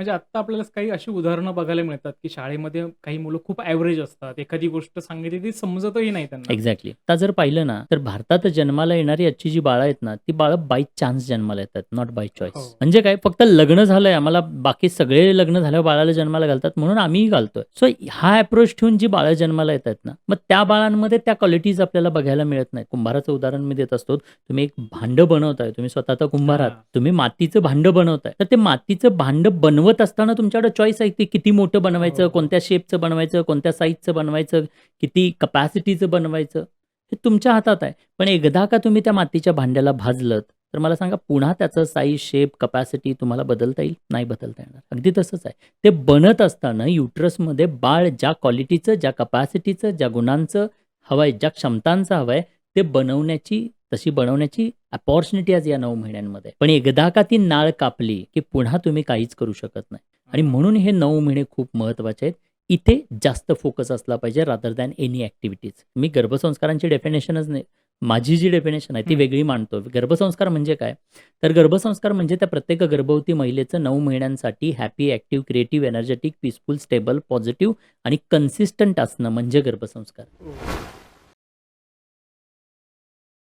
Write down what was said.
म्हणजे आत्ता आपल्याला काही अशी उदाहरणं बघायला मिळतात, की शाळेमध्ये काही मुलं खूप ॲव्हरेज असतात. एखादी गोष्ट सांगितली ती समजतही नाही त्यांना. एक्झॅक्टली. आता जर पाहिलं ना, तर भारतात जन्माला येणारी आजची जी बाळं आहेत ना, ती बाळं बाय चान्स जन्माला येतात, नॉट बाय चॉईस. हो. म्हणजे काय, फक्त लग्न झालंय आम्हाला, बाकी सगळे लग्न झाल्यावर बाळाला जन्माला घालतात म्हणून आम्हीही घालतोय. सो हा अप्रोच ठेवून जी बाळं जन्माला येतात ना, मग त्या बाळांमध्ये त्या क्वालिटीज आपल्याला बघायला मिळत नाही. कुंभाराचं उदाहरण मी देत असतो. तुम्ही एक भांडं बनवताय, तुम्ही स्वतः आता कुंभार आहात. हां. तुम्ही मातीचं भांडं बनवताय. तर ते मातीचं भांडं बनवत असताना तुमच्याकडे चॉईस आहे, की किती मोठं हो, बनवायचं, हो. कोणत्या शेपचं बनवायचं, कोणत्या साईजचं बनवायचं, किती कपॅसिटीचं बनवायचं. हे तुमच्या हातात आहे. पण एकदा का तुम्ही त्या मातीच्या भांड्याला भाजलत, तर मला सांगा पुन्हा त्याचं साईज, शेप, कपॅसिटी तुम्हाला बदलता येईल? नाही बदलता येणार. अगदी तसंच आहे. ते बनत असताना युटरसमध्ये बाळ ज्या क्वालिटीचं, ज्या कपॅसिटीचं, ज्या गुणांचं हवंय, ज्या क्षमतांचं हवंय, ते बनवण्याची, तशी बनवण्याची अपॉर्च्युनिटी आज या 9 महिन्यांमध्ये. पण एकदा का ती नाळ कापली, की पुन्हा तुम्ही काहीच करू शकत नाही. आणि हां. म्हणून हे 9 महिने खूप महत्त्वाचे आहेत. इथे जास्त फोकस असला पाहिजे रादर दॅन एनी ॲक्टिव्हिटीज. मी गर्भसंस्कारांची डेफिनेशनच नाही, माझी जी डेफिनेशन आहे ती हं. वेगळी मांडतो. गर्भसंस्कार म्हणजे काय? तर गर्भसंस्कार म्हणजे त्या प्रत्येक गर्भवती महिलेचं 9 महिन्यांसाठी happy, active, creative, energetic, peaceful, stable, positive आणि कन्सिस्टंट असणं म्हणजे गर्भसंस्कार. हो.